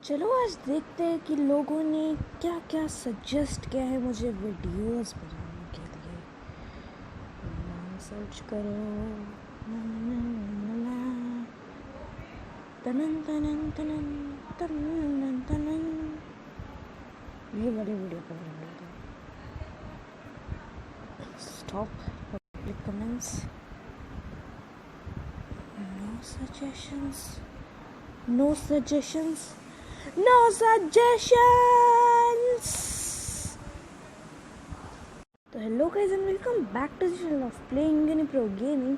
चलो आज देखते हैं कि लोगों ने क्या क्या सजेस्ट किया है मुझे वीडियोस बनाने के लिए। नाम सर्च करो। तनन तनन तनन तनन तनन। ये बड़े वीडियो पर बनाऊंगा। Stop public comments. No suggestions, no suggestions, no suggestions. तो hello guys and welcome back to the channel of playing uni pro gaming.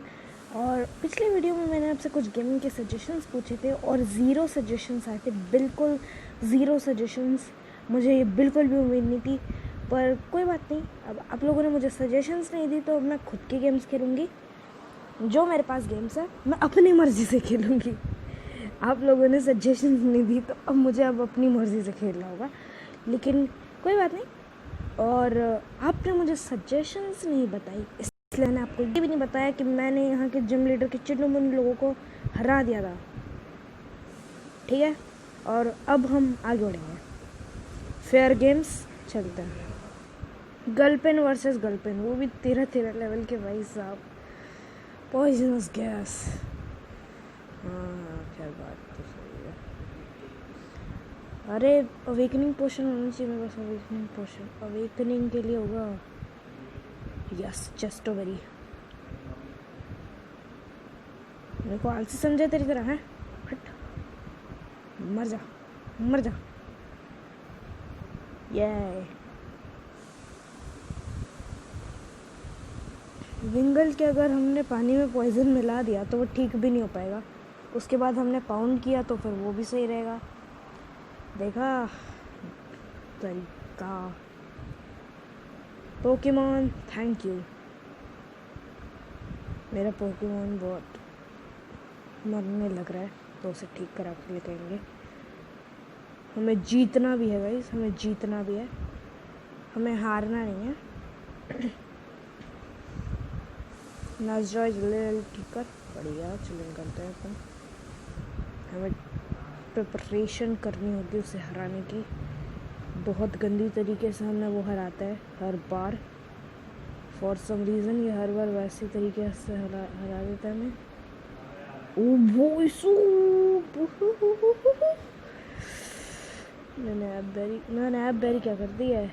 और पिछले वीडियो में मैंने आपसे कुछ गेमिंग के सजेशंस पूछे थे और ज़ीरो सजेशंस आए थे, बिल्कुल ज़ीरो सजेशंस। मुझे ये बिल्कुल भी उम्मीद नहीं थी, पर कोई बात नहीं। अब आप लोगों ने मुझे सजेशंस नहीं दी तो अब मैं खुद के गेम्स खेलूँगी। जो मेरे पास गेम्स है मैं अपनी मर्ज़ी से खेलूँगी। आप लोगों ने सजेशंस नहीं दी तो अब मुझे अपनी मर्ज़ी से खेलना होगा, लेकिन कोई बात नहीं। और आपने मुझे सजेशंस नहीं बताई, इसलिए मैंने आपको ये भी नहीं बताया कि मैंने यहाँ के जिम लीडर के चिन्नुमुन लोगों को हरा दिया था। ठीक है, और अब हम आगे बढ़ेंगे। फेयर गेम्स चलते हैं। गर्लपेन वर्सेस गर्लपेन, वो भी 13 लेवल के भाई साहब। Poisonous gas. हाँ क्या बात तो सही है। अरे अवेकनिंग पोशन होना चाहिए मेरे पास। अवेकनिंग पोशन अवेकनिंग के लिए होगा। यस, चेस्टोबेरी। मेरे को आलसी समझे तेरी तरह है। हट, मर जा मर जा। ये विंगल के अगर हमने पानी में पॉइजन मिला दिया तो वो ठीक भी नहीं हो पाएगा। उसके बाद हमने पाउंड किया तो फिर वो भी सही रहेगा। देखा तरीका। Pokemon thank you. मेरा पोकेमॉन बहुत मरने लग रहा है तो उसे ठीक करा के लेते आएंगे। हमें जीतना भी है गाइस, हमें जीतना भी है, हमें हारना नहीं है। नाजराज जल्दी ठीक कर। बढ़िया, चिलिंग करते हैं अपन। हमें प्रिपरेशन करनी होगी उसे हराने की। बहुत गंदी तरीके से हमें वो हराता है हर बार। फॉर सम रीज़न ये हर बार वैसे तरीके से हरा देता है हमें। ओ मैंने ऐप बेरी क्या कर दी है?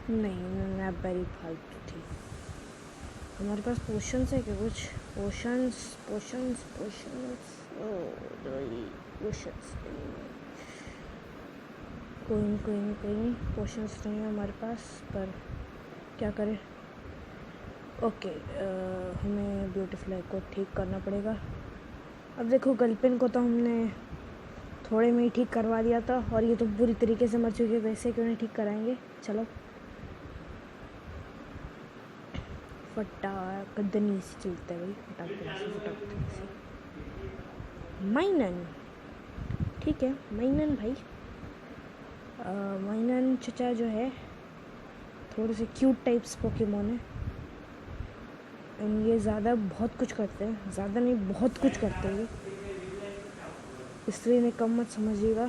नहीं, ऐप बेरी फालतू थी। हमारे पास पोशंस है क्या? कुछ पोशंस पोशंस पोशंस पोशंस कोई नहीं पोशंस नहीं है हमारे पास, पर क्या करें। ओके, हमें ब्यूटीफुल को ठीक करना पड़ेगा। अब देखो, गर्लपेन को तो हमने थोड़े में ही ठीक करवा दिया था और ये तो बुरी तरीके से मर चुकी है, वैसे क्यों नहीं ठीक कराएंगे। चलो फटाकदनी से चलते हैं भाई, फटाकदनी से। माइनन ठीक है, माइनन भाई। माइनन चचा जो है थोड़े से क्यूट टाइप्स पोकेमॉन है। ये ज़्यादा बहुत कुछ करते हैं, ज़्यादा नहीं बहुत कुछ करते हैं, इसलिए इन्हें कम मत समझिएगा।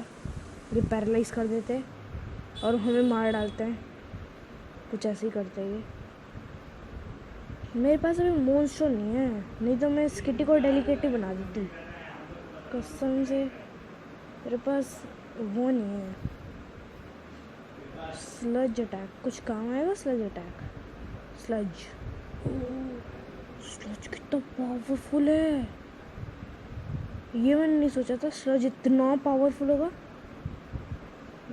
ये पैरालाइज कर देते हैं और हमें मार डालते हैं, कुछ ऐसे ही करते हैं ये। मेरे पास अभी मोन्स्टर नहीं है, नहीं तो मैं स्किटी को डेलिकेट ही बना देती कसम से। मेरे पास वो नहीं है। स्लज अटैक कुछ काम आएगा। स्लज अटैक, स्लज कितना पावरफुल है, ये मैंने नहीं सोचा था स्लज इतना पावरफुल होगा।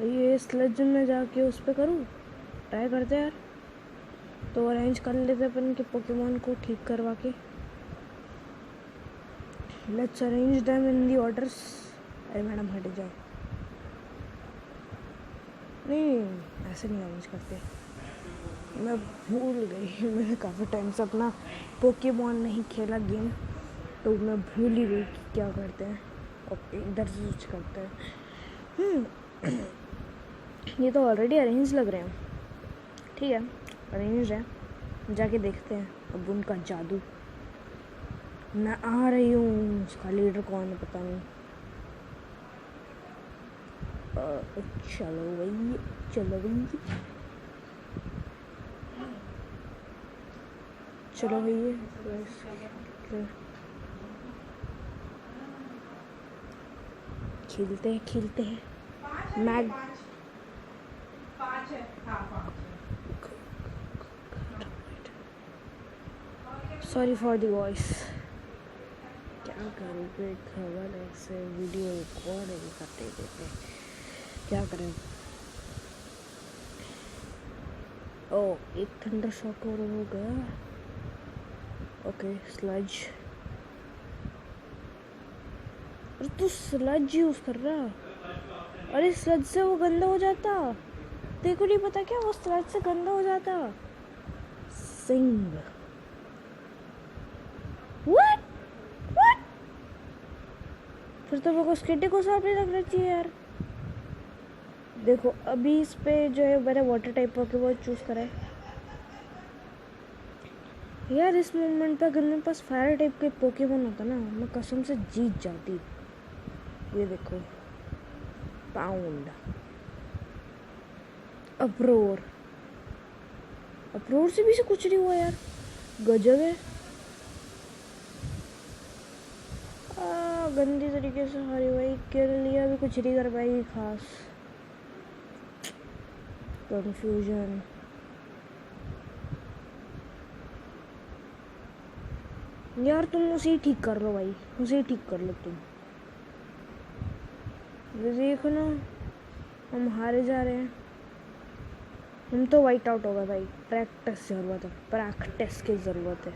ये स्लज में जाके उस पर करूँ, ट्राई करते यार। तो अरेंज कर लेते अपन के पोकेमॉन को ठीक करवा के। Let's arrange them in the orders. अरे मैडम हट जाओ। नहीं, ऐसे नहीं अरेंज करते। मैं भूल गई, मैंने काफ़ी टाइम से अपना पोकेमॉन नहीं खेला गेम, तो मैं भूल ही गई कि क्या करते हैं और इधर से स्विच करते हैं। ये तो ऑलरेडी अरेंज लग रहे हैं। ठीक है, अरेंज है, जाके देखते हैं अब उनका जादू। मैं आ रही हूँ। उसका लीडर कौन है पता नहीं। चलो भाई, चलो भाई, चलो भाई। खेलते हैं, खेलते हैं। मैग सॉरी फॉर द वॉइस। क्या करूँ, कोई खबर ऐसे वीडियो रिकॉर्डिंग करते देते, क्या करें। ओ, एक थंडर शॉट और हो गया। Okay, sludge. अरे तू स्लज यूज़ कर रहा। अरे स्लज से वो गंदा हो जाता। देखो नहीं पता क्या, वो स्लज से गंदा हो जाता। सिंग। What? What? फिर तो मेरे को स्किटी को साफ नहीं रखना चाहिए यार। देखो अभी इस पे जो है मैंने वाटर टाइप पोकेमॉन चूज करा है यार। इस मोमेंट पे अगर मेरे पास फायर टाइप के पोकेमॉन होता ना, मैं कसम से जीत जाती। ये देखो, पाउंड, अप्रोर। अप्रोर से भी से कुछ नहीं हुआ यार, गजब है। गंदी तरीके से हारी भाई, कर लिया भी कुछ नहीं कर पाएगी खास। कंफ्यूजन। यार तुम उसे ही ठीक कर लो भाई, उसे ही ठीक कर लो तुम। देखो ना, हम हारे जा रहे हैं। हम तो वाइट आउट होगा भाई। प्रैक्टिस ज़रूरत है, प्रैक्टिस की ज़रूरत है।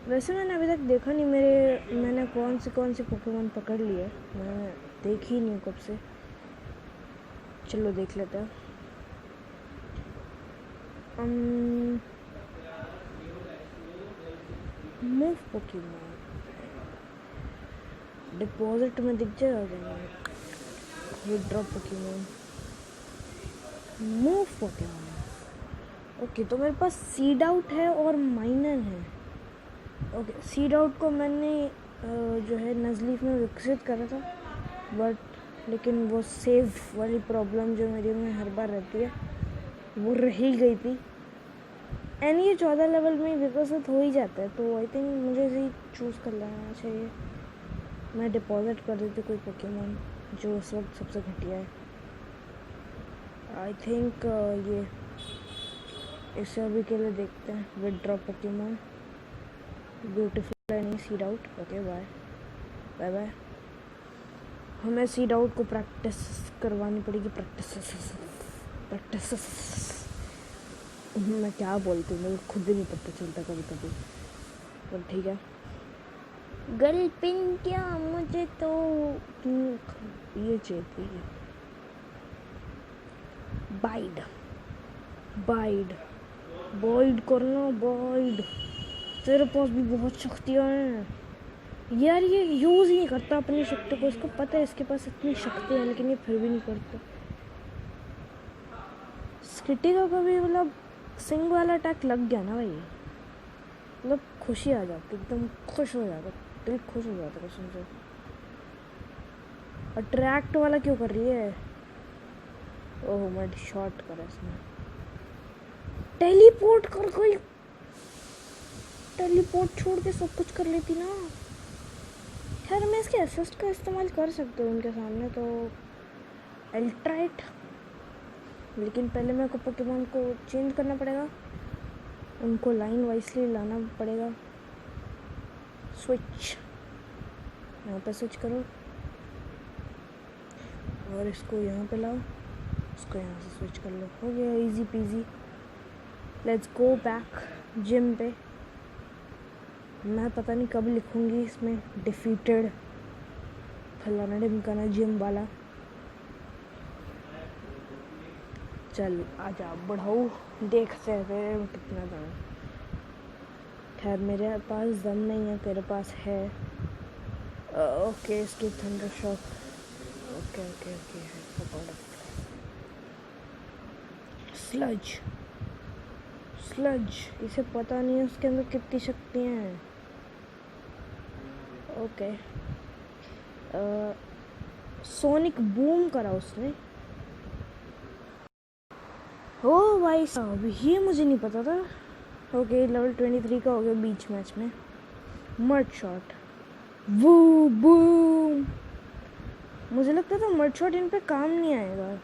वैसे मैंने अभी तक देखा नहीं मैंने कौन सी पोकेमॉन पकड़ ली है। मैंने देखी ही नहीं कब से। चलो देख लेते हैं। मूव पोकेमॉन डिपॉजिट में दिख जाएगा। Withdraw Pokemon, move Pokemon. Okay, तो मेरे पास सीड आउट है और माइनर है। ओके, सीड आउट को मैंने जो है नज़लीफ में विकसित करा था, बट लेकिन वो सेव वाली प्रॉब्लम जो मेरे में हर बार रहती है वो रह ही गई थी। एंड ये 14 लेवल में विकसित हो ही जाता है, तो आई थिंक मुझे इसे ही चूज़ कर लेना चाहिए। मैं डिपॉजिट कर देती कोई पोकेमॉन जो इस वक्त सबसे घटिया है। आई थिंक ये इसे अभी के लिए देखते हैं। Withdraw Pokemon, beautiful and seed out. Okay, bye bye bye. हमें सीड आउट को प्रैक्टिस करवानी पड़ेगी। प्रैक्टिस। मैं क्या बोलती हूँ, मुझे खुद भी नहीं पता चलता कभी कभी, पर ठीक है। गलपिन क्या, मुझे तो ये चाहिए। बाइड, बाइड, बॉइड करना, बॉइड। तेरे पास भी बहुत शक्तियाँ हैं यार। ये यूज़ ही नहीं करता अपनी शक्ति को। इसको पता है इसके पास इतनी शक्ति है, लेकिन ये फिर भी नहीं करता। स्किटी का कभी मतलब सिंग वाला अटैक लग गया ना भाई, मतलब खुशी आ जाती, एकदम खुश हो जाता, दिल खुश हो जाता कसम से। अट्रैक्ट वाला क्यों कर रही है? ओह, मैं शॉट करा इसमें। टेलीपोर्ट कर, कोई टेलीपोर्ट छोड़ के सब कुछ कर लेती ना। खैर मैं इसके असिस्ट का इस्तेमाल कर सकती हूँ उनके सामने, तो अल्ट्राइट। लेकिन पहले मेरे को पोकेमॉन को चेंज करना पड़ेगा, उनको लाइन वाइजली लाना पड़ेगा। स्विच, यहाँ पे स्विच करो और इसको यहाँ पे लाओ, इसको यहाँ से स्विच कर लो। हो गया, easy PG. Let's go back gym पे। मैं पता नहीं कब लिखूँगी इसमें डिफीटेड फलाना ढिमकाना जिम वाला। चल आजा बढ़ाऊ, देखते हैं तेरे में कितना दम। खैर मेरे पास दम नहीं है, तेरे पास है। ओके, इसकी thunder shock. Okay okay okay, sludge, sludge. इसे पता नहीं है उसके अंदर कितनी शक्तियाँ हैं। ओके, सोनिक बूम करा उसने। ओ भाई साहब, ये मुझे नहीं पता था। ओके, लेवल 23 का हो गया बीच मैच में। मड शॉट, वो बूम। मुझे लगता था मड शॉट इन पे काम नहीं आएगा।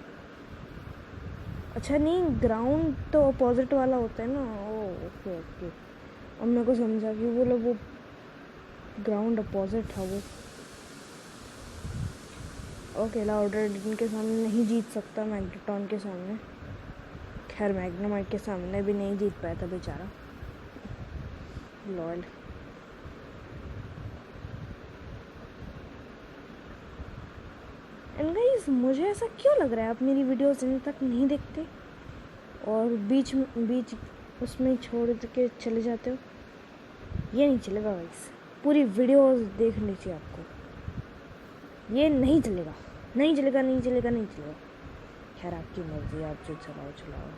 अच्छा नहीं, ग्राउंड तो अपोजिट वाला होता है ना। ओ ओके ओके, अब मेरे को समझा कि वो ग्राउंड अपोजिट था वो। ओके, लाउडर के सामने नहीं जीत सकता, मैग्नेटॉन के सामने। खैर, मैग्नेमाइट के सामने भी नहीं जीत पाया था बेचारा। लॉल। एंड गाइस, मुझे ऐसा क्यों लग रहा है आप मेरी वीडियोस इन तक नहीं देखते और बीच उसमें छोड़ के चले जाते हो। ये नहीं चलेगा गाइस, पूरी वीडियोस देखनी चाहिए आपको। ये नहीं चलेगा, नहीं चलेगा, नहीं चलेगा, नहीं चलेगा। खैर, आपकी मर्जी, आप जो चलाओ चलाओ।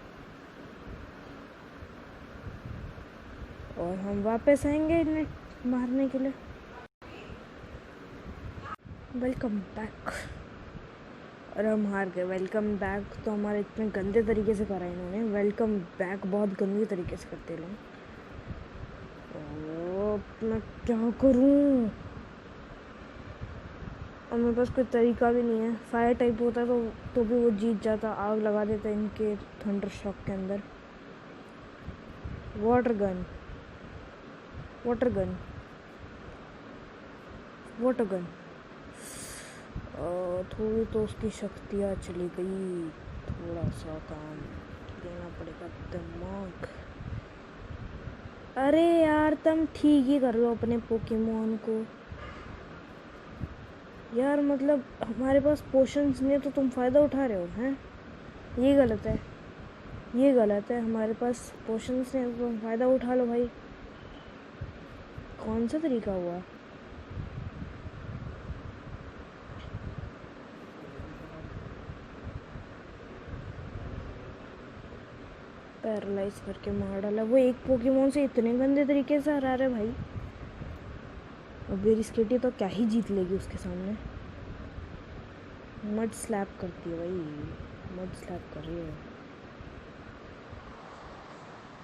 और हम वापस आएंगे इन्हें मारने के लिए। Welcome back. और हम हार गए। वेलकम बैक तो हमारे इतने गंदे तरीके से करा इन्होंने। वेलकम बैक बहुत गंदे तरीके से करते लोग। मैं क्या करूं? और मेरे पास कोई तरीका भी नहीं है। फायर टाइप होता तो भी वो जीत जाता, आग लगा देता इनके थंडर शॉक के अंदर। Water gun, water gun, water gun. थोड़ी तो उसकी शक्तियाँ चली गई। थोड़ा सा काम देना पड़ेगा दिमाग। अरे यार, तुम ठीक ही कर लो अपने पोकेमोन को यार। मतलब हमारे पास पोशंस नहीं है तो तुम फ़ायदा उठा रहे हो हैं। ये गलत है, ये गलत है। हमारे पास पोशंस नहीं है तो तुम फ़ायदा उठा लो भाई। कौन सा तरीका हुआ? पैरालाइज करके मार डाला। वो एक पोकेमोन से इतने गंदे तरीके से हरा रहे भाई। अब बेरिस्केटी तो क्या ही जीत लेगी उसके सामने। मड स्लैप करती है भाई, मड स्लैप कर रही है।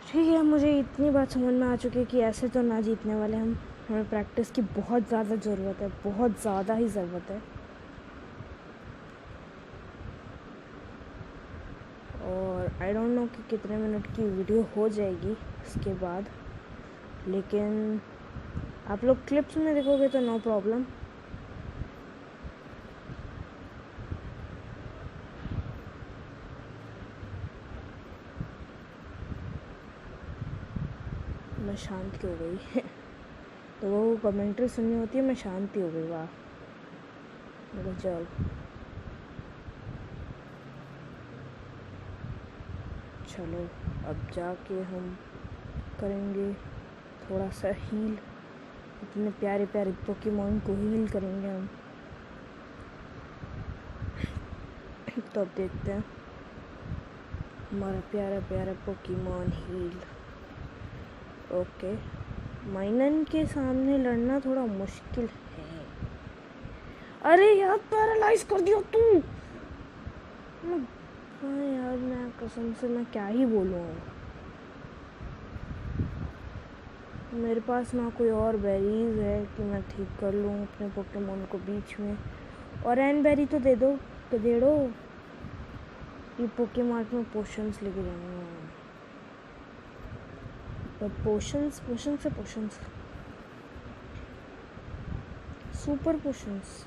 ठीक है, मुझे इतनी बात समझ में आ चुकी है कि ऐसे तो ना जीतने वाले हम। हमें प्रैक्टिस की बहुत ज़्यादा ज़रूरत है, बहुत ज़्यादा ही ज़रूरत है। और आई डोंट नो कि कितने मिनट की वीडियो हो जाएगी इसके बाद, लेकिन आप लोग क्लिप्स में देखोगे तो नो प्रॉब्लम। मैं शांति हो गई तो वो कमेंट्री सुननी होती है, मैं शांति हो गई। वाह, गजब। चलो, अब जाके हम करेंगे थोड़ा सा हील। इतने प्यारे प्यारे पोकेमोन को हील करेंगे हम। तो अब देखते हैं हमारा प्यारा प्यारा पोकेमोन हील। ओके, माइनन के सामने लड़ना थोड़ा मुश्किल है। अरे यार, पैरालाइज कर दिया तू। हाँ यार, मैं कसम से मैं क्या ही बोलूँ। मेरे पास ना कोई और बेरीज है कि मैं ठीक कर लूँ अपने पोकेमोन को बीच में। और एनबेरी तो दे दो, तो दे दो। ये पोकेमार्ट में पोशंस लेके जाऊँगा। तो पोशंस, पोशंस से पोशंस, सुपर पोशंस।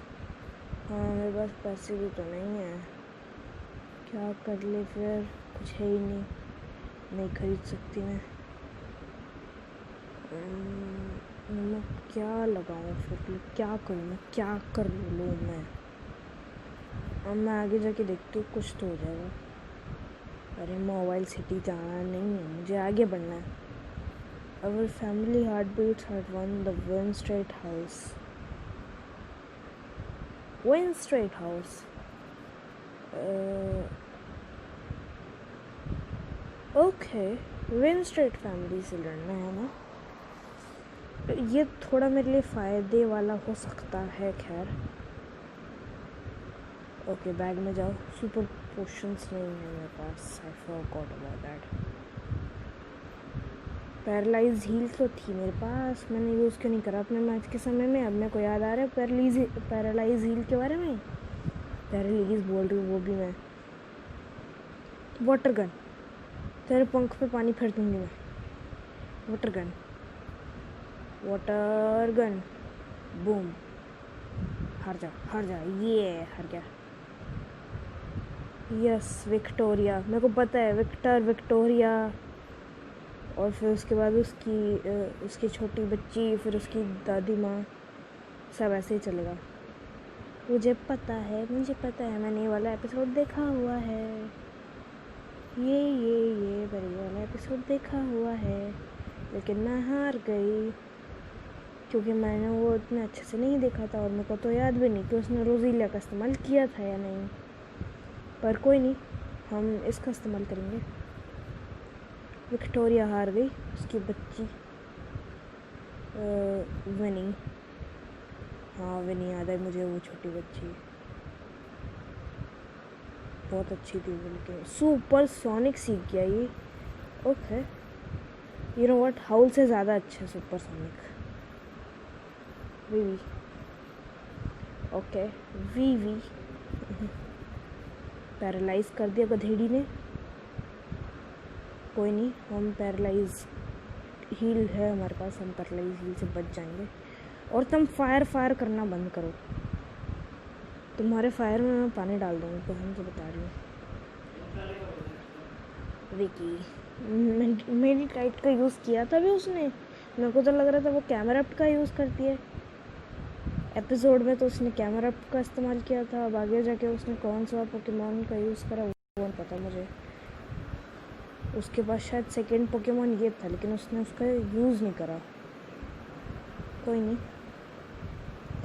हाँ, मेरे पास पैसे भी तो नहीं है। क्या कर ले फिर, कुछ है ही नहीं, नहीं खरीद सकती मैं। मैं क्या लगाऊँ फिर, क्या करूँ मैं, क्या कर लूँ मैं? अब मैं आगे जाके देखती हूँ, कुछ तो हो जाएगा। अरे, मोबाइल सिटी जाना नहीं है, मुझे आगे बढ़ना है। Our family heartbeats had won the Win Straight House. Win Straight House. Okay, Win Straight family से लड़ना है ना। ये थोड़ा मेरे लिए फ़ायदे वाला हो सकता है। खैर ओके, बैग में जाओ। सुपर पोशंस नहीं है मेरे पास, I forgot about that. Paralyze heal तो थी मेरे पास, मैंने यूज़ क्यों नहीं करा अपने मैच के समय में। अब मेरे को याद आ रहा है पैरालाइज हील के बारे में। पैरालाइज बोल रही हूँ, वो भी मैं। वाटर गन, तेरे पंख पे पानी फेर दूँगी मैं। Water gun, water gun, boom. हार जा, ये हार गया। यस, विक्टोरिया, मेरे को पता है, विक्टोरिया। और फिर उसके बाद उसकी छोटी बच्ची, फिर उसकी दादी माँ, सब ऐसे ही चलेगा। मुझे पता है, मैंने ये वाला एपिसोड देखा हुआ है। ये मैंने वाला एपिसोड देखा हुआ है, लेकिन मैं हार गई क्योंकि मैंने वो इतने अच्छे से नहीं देखा था और मेरे को तो याद भी नहीं कि उसने रोज़ीलिया का इस्तेमाल किया था या नहीं। पर कोई नहीं, हम इसका इस्तेमाल करेंगे। विक्टोरिया हार गई, उसकी बच्ची विनी। हाँ, विनी याद है मुझे, वो छोटी बच्ची बहुत अच्छी थी। बल्कि सुपर सोनिक सीख गया ये। Okay, you know what, howl से ज़्यादा अच्छा super Sonic. We okay, we paralyse कर दिया गधेड़ी ने। कोई नहीं, हम पैरालाइज हील है हमारे पास, हम पैरालाइज हील से बच जाएंगे। और तुम फायर करना बंद करो, तुम्हारे फायर में मैं पानी डाल दूँगी, तो हम तो बता रही हूँ। विकी मेरी टाइट का यूज़ किया था भी उसने, मेरे को तो लग रहा था वो कैमरा का यूज़ करती है। एपिसोड में तो उसने कैमरा का इस्तेमाल किया था, अब आगे जाके उसने कौन सा पोकेमॉन का यूज़ करा वो नहीं पता मुझे। उसके पास शायद सेकंड पोकेमॉन ये था, लेकिन उसने उसका यूज़ नहीं करा। कोई नहीं,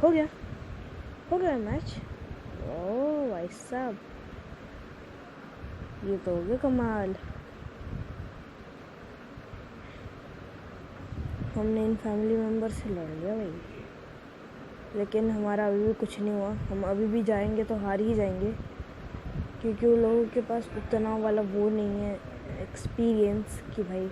हो गया मैच। ओह भाई साहब, ये तो हो गया कमाल। हमने इन फैमिली मेम्बर से लड़ लिया भाई, लेकिन हमारा अभी भी कुछ नहीं हुआ। हम अभी भी जाएंगे तो हार ही जाएंगे, क्योंकि उन लोगों के पास उतना वाला वो नहीं है एक्सपीरियंस कि भाई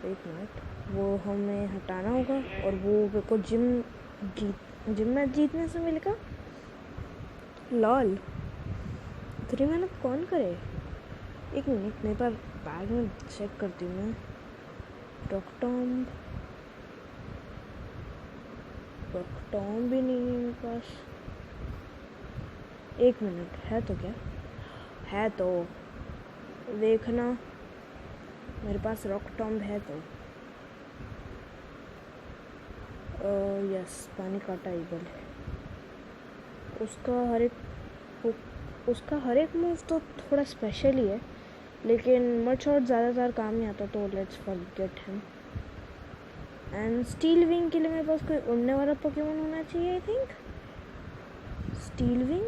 एक मिनट, वो हमें हटाना होगा। और वो मेरे को जिम मैच जीतने से मिलेगा। लॉल, इतनी मेहनत कौन करे। एक मिनट, मेरे पास बैग में चेक करती हूँ मैं। रॉकटॉम्ब भी नहीं है मेरे पास। एक मिनट, है तो क्या है, तो देखना, मेरे पास रॉकटॉम्ब है तो। यस, पानी काटा ईगल है। उसका हर एक मूव तो थोड़ा स्पेशल ही है, लेकिन मड शॉट ज़्यादातर काम नहीं आता, तो let's forget him. And steel wing के लिए मेरे पास कोई उड़ने वाला पोकेमॉन होना चाहिए। I think steel wing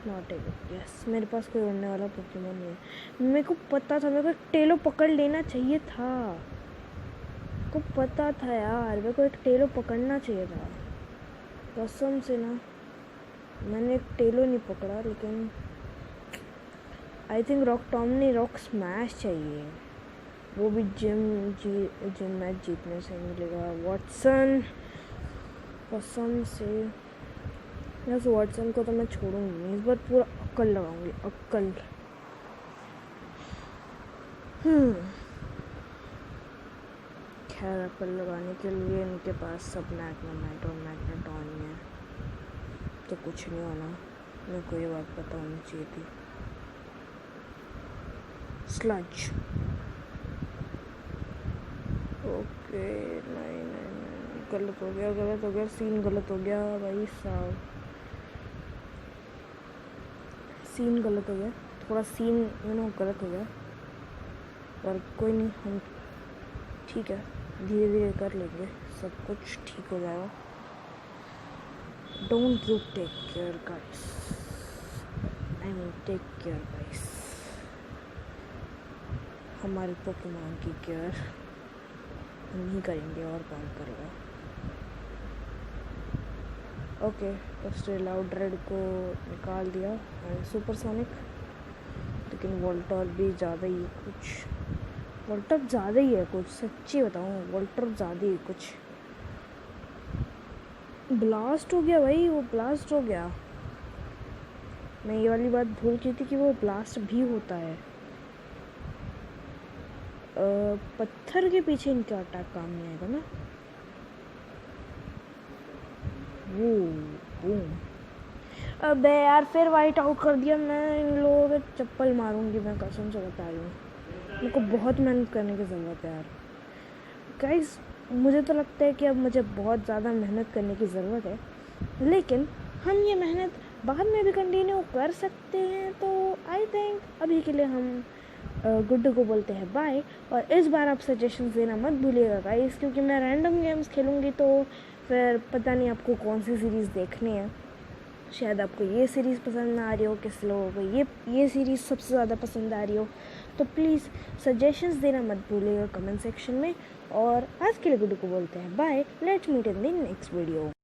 not able. Yes, मेरे पास कोई उड़ने वाला पोकेमॉन नहीं है। मेरे को पता था, मेरे को एक टेलो पकड़ लेना चाहिए था। को पता था यार, मेरे को एक टेलो पकड़ना चाहिए था कसम से ना। मैंने एक टेलो नहीं पकड़ा, लेकिन आई थिंक रॉकटॉम ने रॉक स्मैश चाहिए, वो भी जिम मैच जीतने से मिलेगा। वॉटसन, कसम से यस, वॉटसन को तो मैं छोड़ूंगी नहीं, इस बार पूरा अक्ल लगाऊंगी, अक्ल। खैर, अक्ल लगाने के लिए इनके पास सब मैग्नेटाइट और मैग्नेटॉन है, तो कुछ नहीं होना। मेरे को ये बात पता होनी चाहिए थी। स्लज, ओके, नहीं, गलत हो गया, सीन गलत हो गया भाई साहब, सीन गलत हो गया, थोड़ा सीन गलत हो गया। पर कोई नहीं, हम ठीक है, धीरे धीरे कर लेंगे, सब कुछ ठीक हो जाएगा। Don't you take care guys, I mean take care guys. हमारे पोकेमॉन की केयर हम ही करेंगे और कौन करेगा। ओके, तो लाउडरेड को निकाल दिया एंड सुपरसोनिक, लेकिन वोल्टर भी ज़्यादा ही कुछ, वोल्टर ज़्यादा ही है कुछ, सच्ची बताऊँ वोल्टर ज़्यादा ही कुछ। ब्लास्ट हो गया भाई, वो ब्लास्ट हो गया। मैं ये वाली बात भूल गई थी कि वो ब्लास्ट भी होता है। पत्थर के पीछे इनका अटैक काम नहीं आएगा ना। वो बूम, अबे यार फिर वाइट आउट कर दिया। मैं इन लोगों के चप्पल मारूंगी, मैं कसम से बता रही हूँ। मेरे को बहुत मेहनत करने की ज़रूरत है यार गाइस। मुझे तो लगता है कि अब मुझे बहुत ज़्यादा मेहनत करने की ज़रूरत है, लेकिन हम ये मेहनत बाद में भी कंटिन्यू कर सकते हैं। तो आई थिंक अभी के लिए हम गुड्डू को बोलते हैं बाय। और इस बार आप सजेशंस देना मत भूलिएगा गाइस, क्योंकि मैं रैंडम गेम्स खेलूँगी तो फिर पता नहीं आपको कौन सी सीरीज़ देखनी है। शायद आपको ये सीरीज़ पसंद ना आ रही हो, किस लोगों को ये सीरीज़ सबसे ज़्यादा पसंद आ रही हो। तो प्लीज़ सजेशंस देना मत भूलिएगा कमेंट सेक्शन में। और आज के लिए गुड्डू को बोलते हैं bye. Let's meet in the next video.